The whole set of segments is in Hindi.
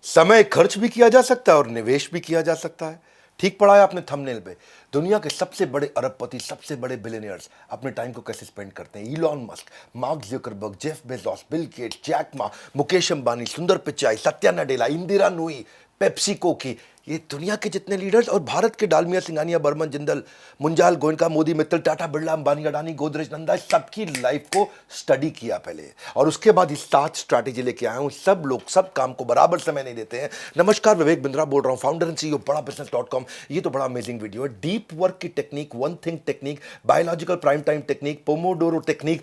समय खर्च भी किया जा सकता है और निवेश भी किया जा सकता है। ठीक पढ़ा है आपने थंबनेल पे। दुनिया के सबसे बड़े अरबपति, सबसे बड़े बिलियनियर्स अपने टाइम को कैसे स्पेंड करते हैं। Elon Musk, Mark Zuckerberg, Jeff Bezos, Bill Gates, Jack Ma, Mukesh Ambani, Sundar Pichai, Satya Nadella, Indra Nooyi, PepsiCo की, ये दुनिया के जितने लीडर्स और भारत के डालमिया, सिंघानिया, बर्मन, जिंदल, मुंजाल, गोयनका, मोदी, मित्तल, टाटा, बिरला, अंबानी, अडानी, गोदरेज, नंदा, सबकी लाइफ को स्टडी किया पहले और उसके बाद इस 7 स्ट्रैटेजी लेके आया हूं। सब लोग सब काम को बराबर समय नहीं देते हैं। नमस्कार, विवेक बिंद्रा बोल रहा हूं, फाउंडर एंड सीईओ बड़ा बिजनेस.com। ये तो बड़ा अमेजिंग वीडियो है। डीप वर्क की technique, one thing technique, biological prime time technique, pomodoro technique,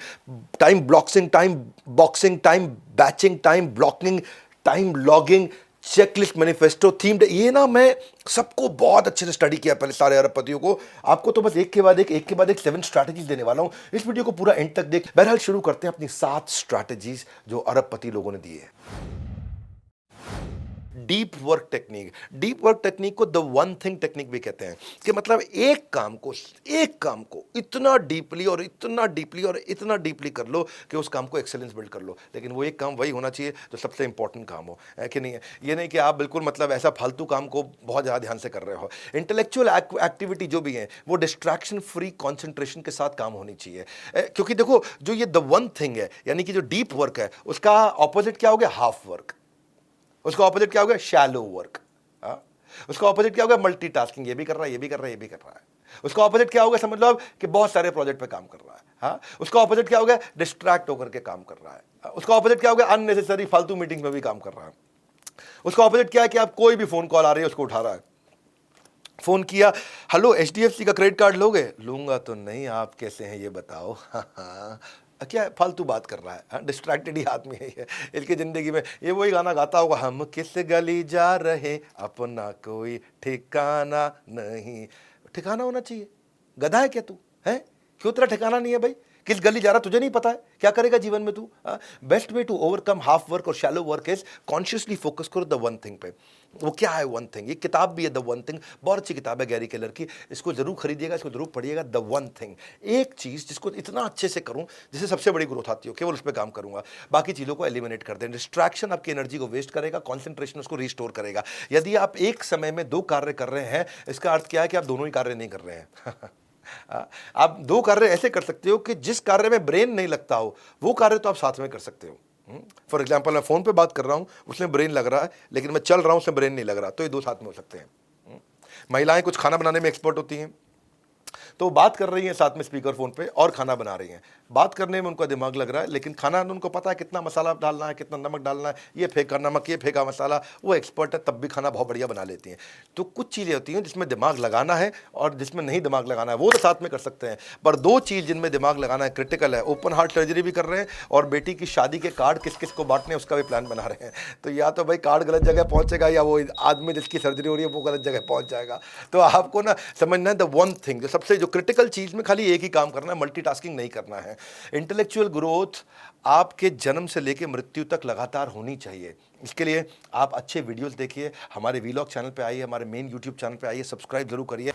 time blocking, time boxing, time batching, time blocking, time logging, checklist, manifesto, themed, ये ना मैं सबको बहुत अच्छे से स्टडी किया पहले सारे अरबपतियों को। आपको तो बस एक के बाद एक 7 स्ट्रैटेजीज देने वाला हूं। इस वीडियो को पूरा एंड तक देख। बहरहाल शुरू करते हैं अपनी 7 स्ट्रैटेजीज जो अरबपति लोगों ने दी है। Deep work technique. Deep work technique को द वन थिंग टेक्निक भी कहते हैं कि मतलब एक काम को इतना डीपली और इतना डीपली कर लो कि उस काम को एक्सेलेंस बिल्ड कर लो। लेकिन वो एक काम वही होना चाहिए जो सबसे इंपॉर्टेंट काम हो, है कि नहीं है? ये नहीं कि आप बिल्कुल मतलब ऐसा फालतू काम को बहुत ज़्यादा ध्यान से कर रहे हो। इंटेलेक्चुअल एक्टिविटी जो भी है वो डिस्ट्रैक्शन फ्री कॉन्सेंट्रेशन के साथ काम होनी चाहिए। क्योंकि देखो, जो ये द वन थिंग है यानी कि जो डीप वर्क है, उसका ऑपोजिट क्या हो गया? Half work. उसका ऑपोजिट क्या हो गया? Shallow work. उसका ऑपोजिट क्या हो गया? मल्टीटास्किंग, ये भी कर रहा है, ये भी कर रहा है, ये भी कर रहा है। उसका ऑपोजिट क्या हो गया? समझ लो आप कि बहुत सारे प्रोजेक्ट पे काम कर रहा है। हाँ, उसका ऑपोजिट क्या हो गया? डिस्ट्रैक्ट होकर के काम कर रहा है। उसका ऑपोजिट क्या हो गया? अननेसेसरी फालतू मीटिंग्स में भी काम कर रहा है। उसका ऑपोजिट क्या है कि आप कोई भी फोन कॉल आ रही है उसको उठा रहा है। फोन किया, हेलो एचडीएफसी का क्रेडिट कार्ड लोगे? लूंगा तो नहीं, आप कैसे हैं ये बताओ। क्या फालतू बात कर रहा है, डिस्ट्रैक्टेड ही आदमी है ये। इसकी जिंदगी में ये वही गाना गाता होगा, हम किस गली जा रहे अपना कोई ठिकाना नहीं। ठिकाना होना चाहिए। गधा है क्या तू? है क्यों तेरा ठिकाना नहीं है भाई? किस गली जा रहा तुझे नहीं पता है? क्या करेगा जीवन में तू? Best way to overcome half work और shallow work is consciously focus करो द वन थिंग पे। वो क्या है वन थिंग? ये किताब भी है द वन थिंग, बहुत अच्छी किताब है गैरी केलर की। इसको जरूर खरीदिएगा, इसको जरूर पढ़िएगा। द वन थिंग, एक चीज जिसको इतना अच्छे से करूं जिससे सबसे बड़ी ग्रोथ आती हो, केवल उस पर काम करूंगा। बाकी चीजों को एलिमिनेट कर दें। डिस्ट्रैक्शन आपकी एनर्जी को वेस्ट करेगा, कॉन्सेंट्रेशन उसको रिस्टोर करेगा। यदि आप एक समय में 2 कार्य कर रहे हैं, इसका अर्थ क्या है कि आप दोनों ही कार्य नहीं कर रहे हैं। आप 2 कार्य ऐसे कर सकते हो कि जिस कार्य में ब्रेन नहीं लगता हो वो कार्य तो आप साथ में कर सकते हो। फॉर एग्जाम्पल, मैं फोन पे बात कर रहा हूं, उसमें ब्रेन लग रहा है, लेकिन मैं चल रहा हूं, उसमें ब्रेन नहीं लग रहा, तो ये 2 साथ में हो सकते हैं। महिलाएं कुछ खाना बनाने में एक्सपर्ट होती हैं, तो बात कर रही हैं साथ में स्पीकर फोन पे और खाना बना रही हैं। बात करने में उनका दिमाग लग रहा है, लेकिन खाना उनको पता है कितना मसाला डालना है, कितना नमक डालना है, ये फेंका नमक, ये फेंका मसाला। वो एक्सपर्ट है, तब भी खाना बहुत बढ़िया बना लेती हैं। तो कुछ चीज़ें होती हैं जिसमें दिमाग लगाना है और जिसमें नहीं दिमाग लगाना है, वो तो साथ में कर सकते हैं। पर 2 चीज़ जिनमें दिमाग लगाना है क्रिटिकल है। ओपन हार्ट सर्जरी भी कर रहे हैं और बेटी की शादी के कार्ड किस किस को बांटने उसका भी प्लान बना रहे हैं। तो या तो भाई कार्ड गलत जगह पहुंचेगा या वो आदमी जिसकी सर्जरी हो रही है वो गलत जगह पहुंच जाएगा। तो आपको ना समझना है द वन थिंग, जो सबसे जो क्रिटिकल चीज में खाली एक ही काम करना है, मल्टीटास्किंग नहीं करना है। इंटेलेक्चुअल ग्रोथ आपके जन्म से लेकर मृत्यु तक लगातार होनी चाहिए। इसके लिए आप अच्छे वीडियोस देखिए, हमारे वीलॉग चैनल पे आइए, हमारे मेन यूट्यूब चैनल पे आइए, सब्सक्राइब जरूर करिए।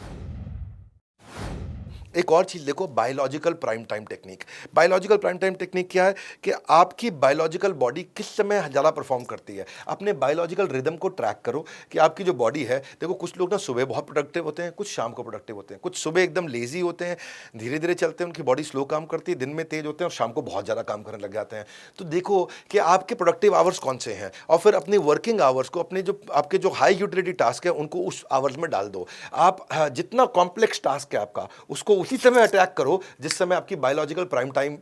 एक और चीज देखो, biological prime time technique. Biological prime time technique क्या है कि आपकी बायोलॉजिकल बॉडी किस समय ज़्यादा परफॉर्म करती है। अपने बायोलॉजिकल रिदम को ट्रैक करो कि आपकी जो बॉडी है, देखो कुछ लोग ना सुबह बहुत प्रोडक्टिव होते हैं, कुछ शाम को प्रोडक्टिव होते हैं, कुछ सुबह एकदम लेजी होते हैं, धीरे धीरे चलते हैं, उनकी बॉडी स्लो काम करती है, दिन में तेज होते हैं और शाम को बहुत ज़्यादा काम करने लग जाते हैं। तो देखो कि आपके प्रोडक्टिव आवर्स कौन से हैं और फिर अपने वर्किंग आवर्स को, अपने जो आपके जो हाई यूटिलिटी टास्क है उनको उस आवर्स में डाल दो। आप जितना कॉम्प्लेक्स टास्क है आपका उसको उसी समय अटैक करो जिस समय आपकी बायोलॉजिकल प्राइम टाइम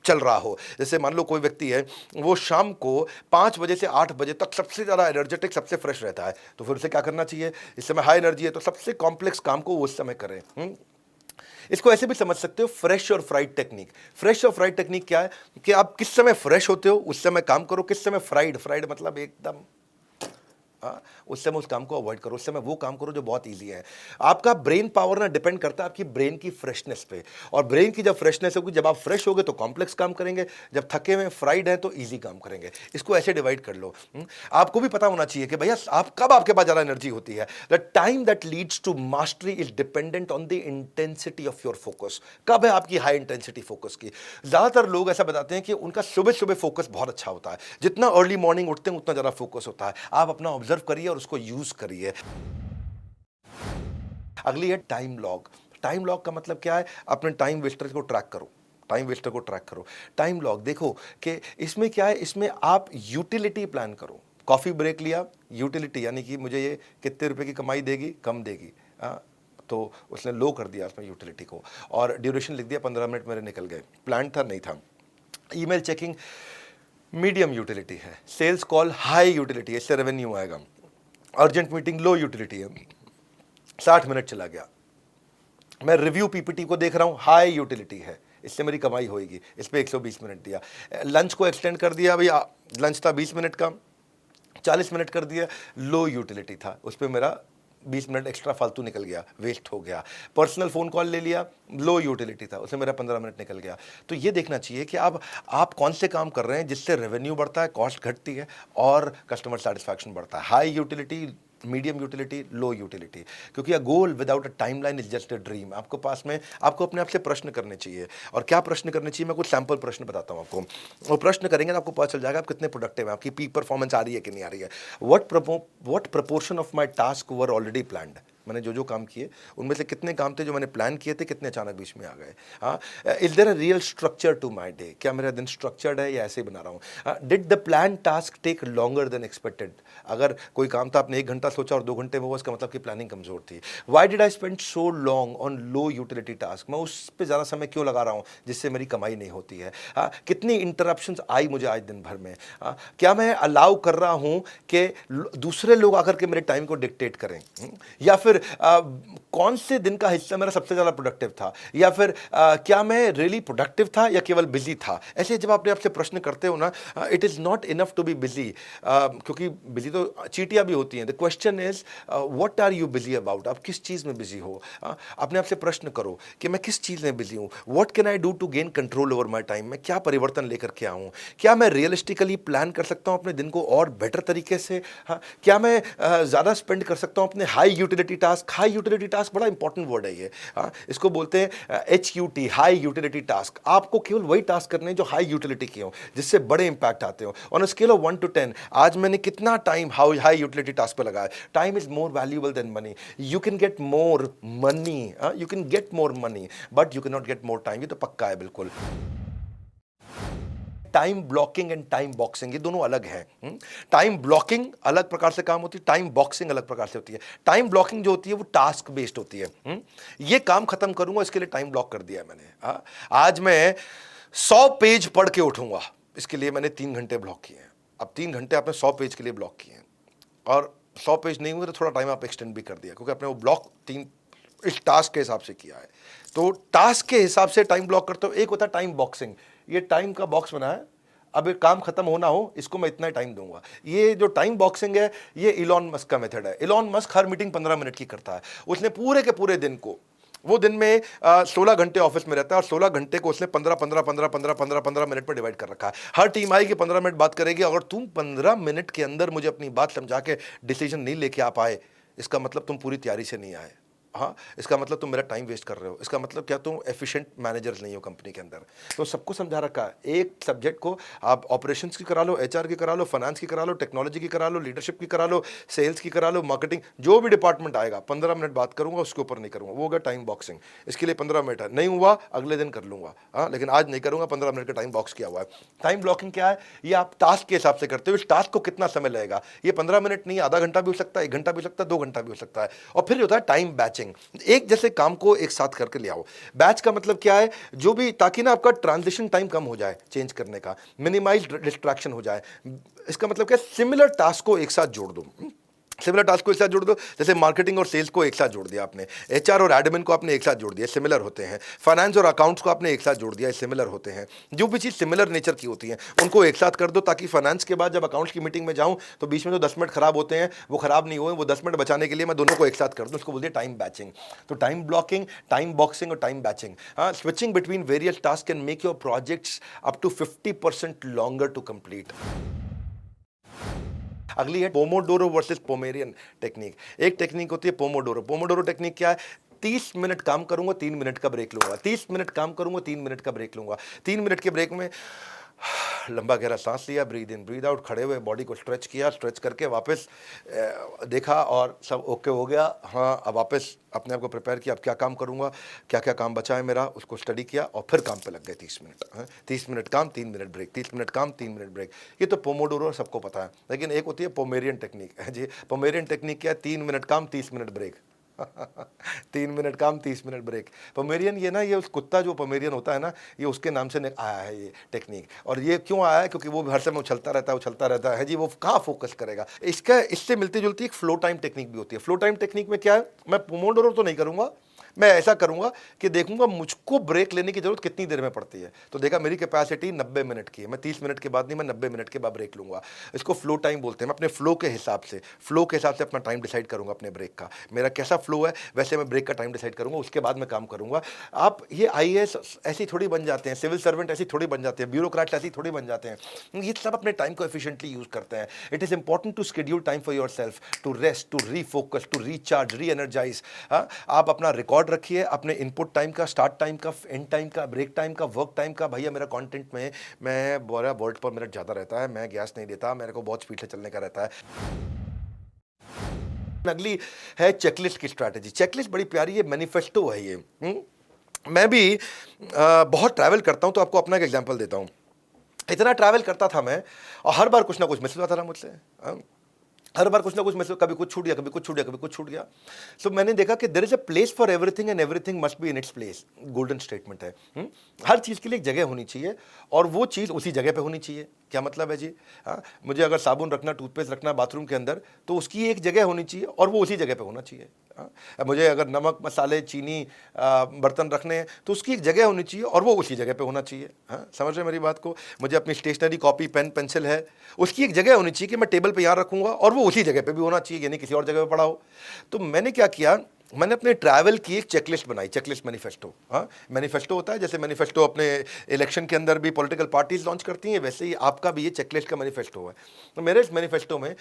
चल रहा हो। जैसे मान लो कोई व्यक्ति है, वो शाम को 5 बजे से 8 बजे तक सबसे ज़्यादा एनर्जेटिक, सबसे फ्रेश रहता है, तो फिर उसे क्या करना चाहिए? इस समय हाई एनर्जी है तो सबसे कॉम्प्लेक्स काम को वो उस समय करें। इसको ऐसे भी समझ सकते हो, फ्रेश और फ्राइड टेक्निक। फ्रेश और फ्राइड टेक्निक क्या है कि आप किस समय फ्रेश होते हो उस समय काम करो, किस समय फ्राइड, फ्राइड मतलब एकदम हाँ, उस समय उस काम को अवॉइड करो, उस समय वो काम करो जो बहुत ईजी है। आपका ब्रेन पावर ना डिपेंड करता है आपकी ब्रेन की फ्रेशनेस पे, और ब्रेन की जब फ्रेशनेस होगी, जब आप फ्रेश होगे तो कॉम्प्लेक्स काम करेंगे, जब थके हुए फ्राइड हैं तो ईजी काम करेंगे। इसको ऐसे डिवाइड कर लो। आपको भी पता होना चाहिए कि भैया आप कब आपके पास ज़्यादा एनर्जी होती है। The time that leads to mastery is dependent on the intensity of your focus. कब है आपकी हाई इंटेंसिटी फोकस की? ज़्यादातर लोग ऐसा बताते हैं कि उनका सुबह सुबह फोकस बहुत अच्छा होता है, जितना अर्ली मॉर्निंग उठते हैं उतना ज़्यादा फोकस होता है। आप अपना ऑब्जर्व करिए और उसको यूज करिए। अगली है टाइम लॉग। टाइम लॉग का मतलब क्या है? अपने टाइम वेस्टर को ट्रैक करो, टाइम वेस्टर को ट्रैक करो। टाइम लॉग देखो कि इसमें क्या है, इसमें आप यूटिलिटी प्लान करो। कॉफी ब्रेक लिया, यूटिलिटी यानी कि मुझे ये कितने रुपए की कमाई देगी, कम देगी, तो उसने लो कर दिया उसमें यूटिलिटी को, और ड्यूरेशन लिख दिया 15 मिनट मेरे निकल गए। प्लान था नहीं था। ईमेल चेकिंग मीडियम यूटिलिटी है, सेल्स कॉल हाई यूटिलिटी है, इससे रेवेन्यू आएगा। अर्जेंट मीटिंग लो यूटिलिटी है, 60 मिनट चला गया। मैं रिव्यू पीपीटी को देख रहा हूं, हाई यूटिलिटी है, इससे मेरी कमाई होगी, इस पर 120 मिनट दिया। लंच को एक्सटेंड कर दिया, भैया लंच था 20 मिनट का, 40 मिनट कर दिया, लो यूटिलिटी था, उस पर मेरा 20 मिनट एक्स्ट्रा फालतू निकल गया, वेस्ट हो गया। पर्सनल फ़ोन कॉल ले लिया, लो यूटिलिटी था, उससे मेरा 15 मिनट निकल गया। तो ये देखना चाहिए कि आप कौन से काम कर रहे हैं जिससे रेवेन्यू बढ़ता है, कॉस्ट घटती है और कस्टमर सेटिस्फैक्शन बढ़ता है। High utility, medium utility, low utility. क्योंकि a goal without a timeline is just a dream. आपको पास में आपको अपने आप से प्रश्न करने चाहिए, और क्या प्रश्न करने चाहिए, मैं कुछ सैंपल प्रश्न बताता हूँ आपको। वो प्रश्न करेंगे तो आपको पता चल जाएगा आप कितने प्रोडक्टिव हैं, आपकी पीक परफॉर्मेंस आ रही है कि नहीं आ रही है। What proportion of my task were already planned. मैंने जो जो काम किए उनमें से कितने काम थे जो मैंने प्लान किए थे, कितने अचानक बीच में आ गए। हाँ, is there a real structure to my day? क्या मेरा दिन स्ट्रक्चर्ड है या ऐसे ही बना रहा हूँ? Did the plan task take longer than expected? अगर कोई काम था आपने 1 घंटा सोचा और 2 घंटे में हुआ, इसका मतलब कि प्लानिंग कमजोर थी। Why did I spend so long on low utility task? मैं उस पर ज़्यादा समय क्यों लगा रहा हूँ जिससे मेरी कमाई नहीं होती है? हाँ, कितनी इंटरप्शंस आई मुझे आज दिन भर में? हाँ, क्या मैं अलाउ कर रहा हूँ कि दूसरे लोग आकर के मेरे टाइम को डिक्टेट करें? या फिर कौन से दिन का हिस्सा मेरा सबसे ज़्यादा प्रोडक्टिव था? या फिर क्या मैं रियली प्रोडक्टिव था या केवल बिजी था? ऐसे जब अपने आप से प्रश्न करते हो ना, it is not enough to be busy, क्योंकि बिजी तो चीटियाँ भी होती हैं। The question is what are you busy about? आप किस चीज़ में बिजी हो? अपने आप से प्रश्न करो कि मैं किस चीज़ में बिजी हूँ। What can I do to gain control over my time? मैं क्या परिवर्तन लेकर के आऊँ? क्या मैं रियलिस्टिकली प्लान कर सकता हूँ अपने दिन को और बेटर तरीके से? हाँ, क्या मैं ज़्यादा स्पेंड कर सकता हूँ अपने high utility task? High utility task बड़ा इंपॉर्टेंट वर्ड है ये। हाँ, इसको बोलते हैं HUT, हाई यूटिलिटी टास्क। आपको केवल वही टास्क करने हैं जो हाई यूटिलिटी के हो, जिससे बड़े इंपैक्ट आते हो। On a scale of 1 to 10, आज मैंने कितना टाइम हाई यूटिलिटी टास्क पे लगाया? Time is more valuable then money. You can get more money, you can get more money, but you can not get more time. ये तो पक्का है बिल्कुल। Time blocking and time boxing, ये दोनों अलग है। टाइम ब्लॉकिंग अलग प्रकार से काम होती है, टाइम बॉक्सिंग अलग प्रकार से होती है। टाइम ब्लॉकिंग जो होती है वो टास्क बेस्ड होती है। ये काम खत्म करूंगा, इसके लिए टाइम ब्लॉक कर दिया है मैंने। आज मैं 100 पेज पढ़ के उठूंगा, इसके लिए मैंने 3 घंटे ब्लॉक किए हैं। अब 3 घंटे आपने 100 पेज के लिए ब्लॉक किए हैं, और 100 पेज नहीं हुए तो थोड़ा टाइम आप एक्सटेंड भी कर दिया, क्योंकि आपने वो ब्लॉक 3 इस टास्क के हिसाब से किया है। तो टास्क के हिसाब से टाइम ब्लॉक करते हो। एक होता है टाइम बॉक्सिंग, ये टाइम का बॉक्स बना है, अब एक काम खत्म होना हो, इसको मैं इतना टाइम दूंगा। ये जो टाइम बॉक्सिंग है, ये इलॉन मस्क का मेथड है। इलॉन मस्क हर मीटिंग 15 मिनट की करता है। उसने पूरे के पूरे दिन को, वो दिन में 16 घंटे ऑफिस में रहता है, और 16 घंटे को उसने 15 मिनट पर डिवाइड कर रखा है। हर टीम आएगी, 15 मिनट बात करेगी। अगर तुम 15 मिनट के अंदर मुझे अपनी बात समझा के डिसीजन नहीं लेके आ पाए, इसका मतलब तुम पूरी तैयारी से नहीं आए। हाँ, इसका मतलब तुम मेरा टाइम वेस्ट कर रहे हो। इसका मतलब क्या, तुम एफिशिएंट मैनेजर्स नहीं हो कंपनी के अंदर। तो सबको समझा रखा है। एक सब्जेक्ट को आप ऑपरेशंस की करा लो, HR की करा लो, फाइनेंस की करा लो, टेक्नोलॉजी की करा लो, लीडरशिप की करा लो, सेल्स की करा लो, मार्केटिंग, जो भी डिपार्टमेंट आएगा 15 मिनट बात करूंगा, उसके ऊपर नहीं करूंगा। वो होगा टाइम बॉक्सिंग। इसके लिए 15 मिनट है, नहीं हुआ अगले दिन कर लूंगा। हाँ, लेकिन आज नहीं करूंगा, 15 मिनट का टाइम बॉक्स किया हुआ है। टाइम ब्लॉकिंग क्या है? ये आप टास्क के हिसाब से करते हो। इस टास्क को कितना समय लगेगा? ये 15 मिनट नहीं, आधा घंटा भी हो सकता है, 1 घंटा भी हो सकता है, 2 घंटा भी हो सकता है। और फिर होता है टाइम बैचिंग। एक जैसे काम को एक साथ करके ले आओ। बैच का मतलब क्या है? जो भी, ताकि ना आपका ट्रांजिशन टाइम कम हो जाए, चेंज करने का, मिनिमाइज डिस्ट्रैक्शन हो जाए। इसका मतलब क्या, सिमिलर टास्क को एक साथ जोड़ दो। सिमिलर टास्क को एक साथ जोड़ दो, जैसे मार्केटिंग और सेल्स को एक साथ जोड़ दिया आपने, एचआर और एडमिन को आपने एक साथ जोड़ दिया, सिमिलर होते हैं। फाइनेंस और अकाउंट्स को आपने एक साथ जोड़ दिया, सिमिलर होते हैं। जो भी चीज़ सिमिलर नेचर की होती है उनको एक साथ कर दो, ताकि फाइनेंस के बाद जब अकाउंट्स की मीटिंग में जाऊं तो बीच में जो 10 मिनट खराब होते हैं वो खराब नहीं हुए, वो 10 मिनट बचाने के लिए मैं दोनों को एक साथ कर दूं। उसको बोलते हैं टाइम बैचिंग। तो टाइम ब्लॉकिंग, टाइम बॉक्सिंग और टाइम बैचिंग, हाँ, switching between various tasks can make your projects up to 50% longer to complete. अगली है पोमोडोरो वर्सेस पोमेरियन टेक्निक। एक टेक्निक होती है पोमोडोरो। पोमोडोरो टेक्निक क्या है? 30 मिनट काम करूंगा, 3 मिनट का ब्रेक लूंगा, 30 मिनट काम करूंगा, 3 मिनट का ब्रेक लूंगा। 3 मिनट के ब्रेक में लंबा गहरा सांस लिया, ब्रीद इन ब्रीद आउट, खड़े हुए बॉडी को स्ट्रेच किया, स्ट्रेच करके वापस देखा और सब ओके हो गया। हाँ, अब वापस अपने आप को प्रिपेयर किया, अब क्या काम करूंगा, क्या क्या काम बचा है मेरा, उसको स्टडी किया और फिर काम पे लग गए 30 मिनट। हाँ, 30 मिनट काम, 3 मिनट ब्रेक, 30 मिनट काम, 3 मिनट ब्रेक। ये तो पोमोडोरो सबको पता है, लेकिन एक होती है पोमेरियन टेक्निक है जी। पोमेरियन टेक्निक क्या है? 3 मिनट काम, 30 मिनट ब्रेक। 3 मिनट काम, 30 मिनट ब्रेक। पोमेरियन ये ना, ये उस कुत्ता जो पोमेरियन होता है ना, ये उसके नाम से आया है ये टेक्निक। और ये क्यों आया है? क्योंकि वो हर समय उछलता रहता है जी, वो कहाँ फोकस करेगा। इसका इससे मिलती जुलती एक फ्लो टाइम टेक्निक भी होती है। फ्लो टाइम टेक्निक में क्या है? मैं पोमोडोरो तो नहीं करूंगा, मैं ऐसा करूंगा कि देखूंगा मुझको ब्रेक लेने की जरूरत कितनी देर में पड़ती है। तो देखा मेरी कैपेसिटी 90 मिनट की है, मैं 30 मिनट के बाद नहीं, मैं 90 मिनट के बाद ब्रेक लूंगा। इसको फ्लो टाइम बोलते हैं। मैं अपने फ्लो के हिसाब से अपना टाइम डिसाइड करूंगा अपने ब्रेक का। मेरा कैसा फ्लो है वैसे मैं ब्रेक का टाइम डिसाइड करूंगा, उसके बाद मैं काम करूंगा। आप ये आईएएस ऐसी थोड़ी बन जाते हैं, सिविल सर्वेंट ऐसी थोड़ी बन जाते हैं, ब्यूरोक्रेट ऐसी थोड़ी बन जाते हैं। ये सब अपने टाइम को एफिशिएंटली यूज करते हैं। It is important to schedule time for yourself, to rest, to refocus, to recharge, reenergise. आप अपना रिकॉर्ड रखिए अपने इनपुट टाइम का, स्टार्ट टाइम का, एंड टाइम का, ब्रेक टाइम का, वर्क टाइम का। भैया मेरा कंटेंट में मैं 12 वर्ड पर मिनट ज़्यादा रहता है, मैं गैस नहीं देता, मेरे को बहुत स्पीड से चलने का रहता है। अगली है चेकलिस्ट की स्ट्रैटेजी। चेकलिस्ट बड़ी प्यारी है, मैनिफेस्टो है ये। मैं भी बहुत ट्रैवल करता हूं, तो आपको अपना एक एग्जांपल देता हूं। इतना ट्रैवल करता था मैं, और हर बार कुछ ना कुछ मिस होता था मुझसे। हर बार कुछ ना कुछ मिस, कभी कुछ छूट गया, कभी कुछ छूट गया, कभी कुछ छूट गया। सो मैंने देखा कि there is a place for everything and everything must be in its place. Golden statement है। हर चीज़ के लिए एक जगह होनी चाहिए और वो चीज़ उसी जगह पे होनी चाहिए। क्या मतलब है जी? हाँ, मुझे अगर साबुन रखना, टूथपेस्ट रखना बाथरूम के अंदर, तो उसकी एक जगह होनी चाहिए और वो उसी जगह पे होना चाहिए। हाँ, मुझे अगर नमक, मसाले, चीनी, बर्तन रखने हैं तो उसकी एक जगह होनी चाहिए और वो उसी जगह पे होना चाहिए। हाँ, समझ रहे हैं मेरी बात को? मुझे अपनी स्टेशनरी, कॉपी, पेन, पेंसिल है, उसकी एक जगह होनी चाहिए कि मैं टेबल पे यहाँ रखूँगा और वो उसी जगह पे भी होना चाहिए, यानी किसी और जगह पे पड़ा हो। तो मैंने क्या किया, मैंने अपने ट्रैवल की एक चेकलिस्ट बनाई, चेकलिस्ट मैनिफेस्टो। हाँ, मैनिफेस्टो होता है, जैसे मैनिफेस्टो अपने इलेक्शन के अंदर भी पॉलिटिकल पार्टीज लॉन्च करती हैं, वैसे ही आपका भी ये चेकलिस्ट का मैनिफेस्टो है। तो मेरे इस मैनिफेस्टो में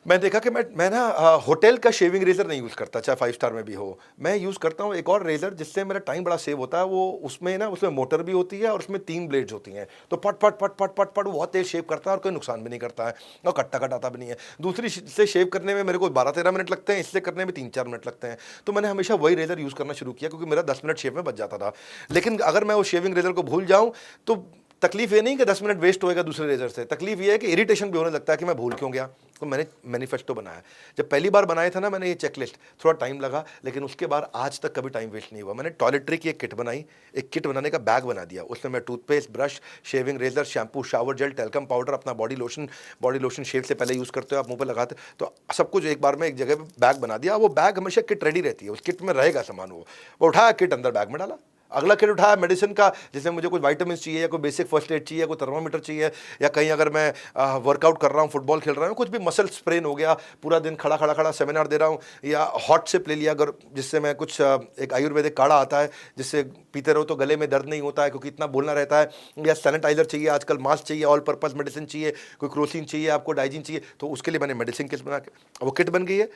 मैं देखा कि मैं ना होटल का शेविंग रेजर नहीं यूज़ करता, चाहे 5 स्टार में भी हो। मैं यूज़ करता हूँ एक और रेजर जिससे मेरा टाइम बड़ा सेव होता है। वो उसमें मोटर भी होती है और उसमें 3 ब्लेड्स होती हैं, तो पट पट पट पट पट पट बहुत तेज शेव करता है और कोई नुकसान भी नहीं करता है और कट्टा कटाता भी नहीं है। दूसरी से शेव करने में मेरे को 12-13 मिनट लगते हैं, इससे करने में 3-4 मिनट लगते हैं। तो मैंने हमेशा वही रेजर यूज़ करना शुरू किया, क्योंकि मेरा 10 मिनट शेव में बच जाता था। लेकिन अगर मैं उस शेविंग रेजर को भूल जाऊँ तो तकलीफ ये नहीं कि 10 मिनट वेस्ट होएगा दूसरे रेजर से, तकलीफ ये है कि इरिटेशन भी होने लगता है कि मैं भूल क्यों गया। तो मैंने मैनिफेस्टो बनाया। जब पहली बार बनाया था ना मैंने ये चेकलिस्ट, थोड़ा टाइम लगा, लेकिन उसके बाद आज तक कभी टाइम वेस्ट नहीं हुआ। मैंने टॉयलेटरी की एक किट बनाई, एक किट बनाने का बैग बना दिया। उसमें मैं toothpaste, brush, shaving razor, shampoo, shower gel, talcum powder, अपना बॉडी लोशन शेव से पहले यूज़ करते हो आप, मुंह पे लगाते, तो सब कुछ एक बार में एक जगह बैग बना दिया। वो बैग हमेशा किट रेडी रहती है, उस किट में रहेगा सामान। वो उठाया, किट अंदर बैग में डाला। अगला किट उठाया मेडिसिन का, जैसे मुझे कुछ विटामिन चाहिए या कोई बेसिक फर्स्ट एड चाहिए, कोई थर्मामीटर चाहिए, या कहीं अगर मैं वर्कआउट कर रहा हूँ, फुटबॉल खेल रहा हूँ, कुछ भी मसल स्प्रेन हो गया, पूरा दिन खड़ा सेमिनार दे रहा हूँ, या हॉट सिप ले लिया अगर, जिससे मैं कुछ एक आयुर्वेदिक काढ़ा आता है जिससे पीते रहो तो गले में दर्द नहीं होता है क्योंकि इतना बोलना रहता है, या सैनिटाइजर चाहिए आजकल, मास्क चाहिए, ऑल पर्पज़ मेडिसिन चाहिए, कोई क्रोसिन चाहिए आपको, डाइजिन चाहिए, तो उसके लिए मैंने मेडिसिन किट बना के, वो किट बन गई है,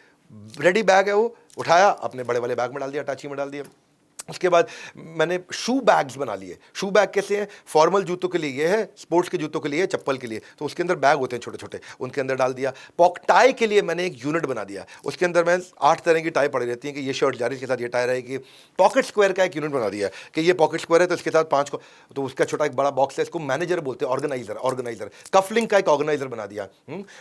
रेडी बैग है। वो उठाया, अपने बड़े वाले बैग में डाल दिया, अटैची में डाल दिया। उसके बाद मैंने शू बैग्स बना लिए। शू बैग कैसे हैं? फॉर्मल जूतों के लिए ये है, स्पोर्ट्स के जूतों के लिए, चप्पल के लिए, तो उसके अंदर बैग होते हैं छोटे छोटे, उनके अंदर डाल दिया। टाई के लिए मैंने एक यूनिट बना दिया, उसके अंदर मैं 8 तरह की टाई पड़ी रहती है कि ये शर्ट जा रही है, इसके साथ ये टाई रहेगी। पॉकेट स्क्वायर का एक यूनिट बना दिया कि ये पॉकेट स्क्वायर है तो इसके साथ 5 को, तो उसका छोटा एक बड़ा बॉक्स है, इसको मैनेजर बोलते हैं, ऑर्गेनाइजर। कफलिंग का एक ऑर्गेनाइजर बना दिया,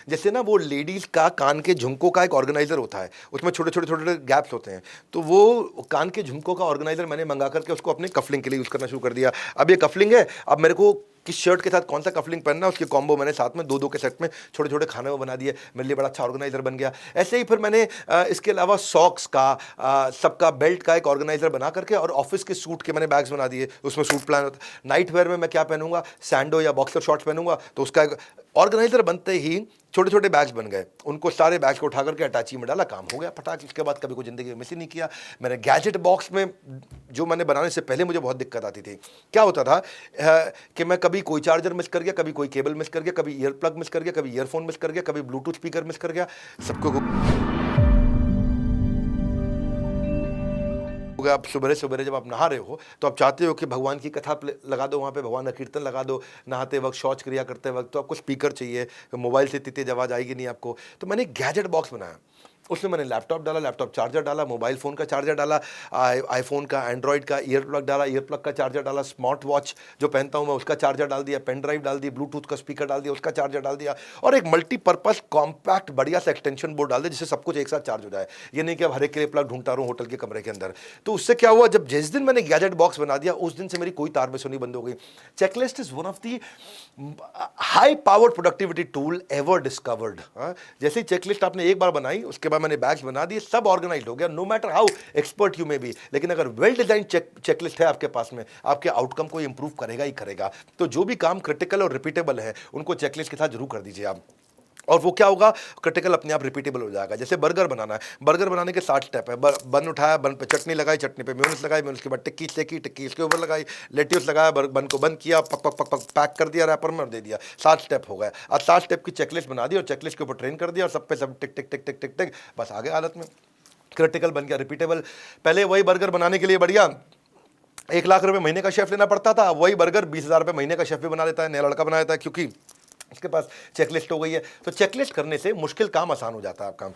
जैसे ना वो लेडीज़ का कान के झुमकों का एक ऑर्गेनाइजर होता है, उसमें छोटे छोटे छोटे गैप्स होते हैं, तो वो कान के झुमकों का ऑर्गेनाइजर मैंने मंगा करके उसको अपने कफलिंग के लिए यूज़ करना शुरू कर दिया। अब ये कफलिंग है, अब मेरे को कि शर्ट के साथ कौन सा कफलिंग पहनना है, उसके कॉम्बो मैंने साथ में दो के सेट में छोटे छोटे खाने वो बना दिए, मेरे लिए बड़ा अच्छा ऑर्गेनाइजर बन गया। ऐसे ही फिर मैंने इसके अलावा सॉक्स का, सबका बेल्ट का एक ऑर्गेनाइजर बना करके और ऑफिस के सूट के मैंने बैग्स बना दिए, उसमें सूट प्लान होता है। नाइट वेयर में मैं क्या पहनूंगा, सैंडो या बॉक्सर शॉर्ट्स पहनूंगा, तो उसका एक ऑर्गेनाइजर बनते ही छोटे छोटे बैग्स बन गए। उनको सारे बैग्स को उठा करके अटैची में डाला, काम हो गया फटाक। इसके बाद कभी कोई ज़िंदगी में मिस ही नहीं किया। मैंने गैजेट बॉक्स में जो मैंने बनाने से पहले मुझे बहुत दिक्कत आती थी। क्या होता था कि मैं कभी कोई चार्जर मिस कर गया, कभी कोई केबल मिस कर गया, कभी ईयर प्लग मिस कर गया, कभी ईयरफोन मिस कर गया, कभी ब्लूटूथ स्पीकर मिस कर गया। सबको आप सुबह सुबह जब आप नहा रहे हो तो आप चाहते हो कि भगवान की कथा लगा दो, वहाँ पे भगवान का कीर्तन लगा दो, नहाते वक्त शौच क्रिया करते वक्त, तो आपको स्पीकर चाहिए, मोबाइल से इतनी तेज आवाज़ आएगी नहीं आपको। तो मैंने गैजेट बॉक्स बनाया, उसमें मैंने लैपटॉप डाला, लैपटॉप चार्जर डाला, मोबाइल फ़ोन का चार्जर डाला, आईफोन का, एंड्रॉयड का ईयर प्लग डाला, ईयर प्लग का चार्जर डाला, स्मार्ट वॉच जो पहनता हूँ मैं उसका चार्जर डाल दिया, पेन ड्राइव डाल दी, ब्लूटूथ का स्पीकर डाल दिया, उसका चार्जर डाल दिया, और एक मल्टीपर्पज़ कॉम्पैक्ट बढ़िया सा एक्सटेंशन बोर्ड डाल दिया जिससे सब कुछ एक साथ चार्ज हो जाए। ये नहीं कि अब हर एक के लिए प्लग ढूंढता रहूँ होटल के कमरे के अंदर। तो उससे क्या हुआ, जब जिस दिन मैंने गैजेट बॉक्स बना दिया उस दिन से मेरी कोई तार में सुनी बंद हो गई। Checklist is one of the high powered productivity tool ever discovered. जैसे ही चेकलिस्ट आपने एक बार बनाई, उसके बाद मैंने बैग्स बना दिए, सब ऑर्गेनाइज्ड हो गया, no matter how expert you may be. लेकिन अगर वेल डिजाइन चेकलिस्ट है आपके पास में, आपके आउटकम को इंप्रूव करेगा ही करेगा। तो जो भी काम क्रिटिकल और रिपीटेबल है उनको चेकलिस्ट के साथ जरूर कर दीजिए आप, और वो क्या होगा, क्रिटिकल अपने आप रिपीटेबल हो जाएगा। जैसे बर्गर बनाना है, बर्गर बनाने के 7 स्टेप है। बन उठाया, बन पे चटनी लगाई, चटनी पे मेयोनीज लगाई, मेयोनीज के बाद टिक्की सेकी, टिक्की इसके ऊपर लगाई, लेट्यूस लगाया, बन को बंद किया, पक पक पक पक पैक कर दिया रैपर में और दे दिया। 7 स्टेप हो गए। आज 7 स्टेप की चेकलिस्ट बना दी और चेकलिस्ट के ऊपर ट्रेन कर दिया और सब पे सब टिक टिक टिक टिक टिक टिक, बस आगे हालत में क्रिटिकल बन गया, रिपीटेबल। पहले वही बर्गर बनाने के लिए बढ़िया 1 लाख रुपए महीने का शेफ लेना पड़ता था, वही बर्गर 20,000 रुपए महीने का शेफ भी बना देता है, नया लड़का बना देता है, क्योंकि इसके पास चेकलिस्ट हो गई है। तो चेकलिस्ट करने से मुश्किल काम आसान हो जाता है आपका।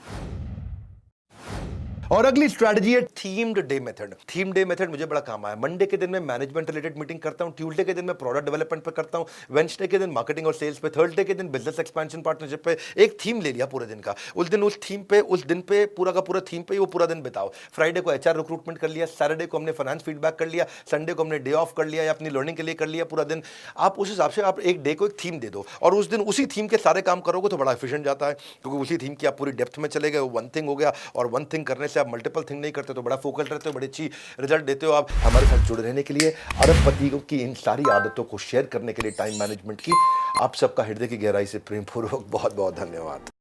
और अगली स्ट्रैटेजी है themed day method. Theme day method मुझे बड़ा काम आया। मंडे के दिन मैं मैनेजमेंट रिलेटेड मीटिंग करता हूं, ट्यूसडे के दिन मैं प्रोडक्ट डेवलपमेंट पे करता हूं, वेडनेसडे के दिन मार्केटिंग और सेल्स पे, थर्सडे के दिन बिजनेस एक्सपेंशन पार्टनरशिप पे। एक थीम ले लिया पूरे दिन का, उस दिन उस थीम पे, उस दिन पे पूरा का पूरा थीम पे वो पूरा दिन बिताओ। फ्राइडे को एचआर रिक्रूटमेंट कर लिया, सैटरडे को हमने फाइनेंस फीडबैक कर लिया, संडे को हमने डे ऑफ कर लिया या अपनी लर्निंग के लिए कर लिया पूरा दिन। आप उस हिसाब से आप एक डे को एक थीम दे दो और उस दिन उसी थीम के सारे काम करोगे तो बड़ा एफिशिएंट जाता है, क्योंकि उसी थीम की आप पूरी डेप्थ में चले गए। वो वन थिंग हो गया, और वन थिंग करने से आप मल्टीपल थिंग नहीं करते तो बड़ा फोकस रहते हो, बड़ी अच्छी रिजल्ट देते हो आप। हमारे साथ जुड़े रहने के लिए, अरबपति की इन सारी आदतों को शेयर करने के लिए, टाइम मैनेजमेंट की, आप सबका हृदय की गहराई से प्रेम पूर्वक बहुत बहुत धन्यवाद।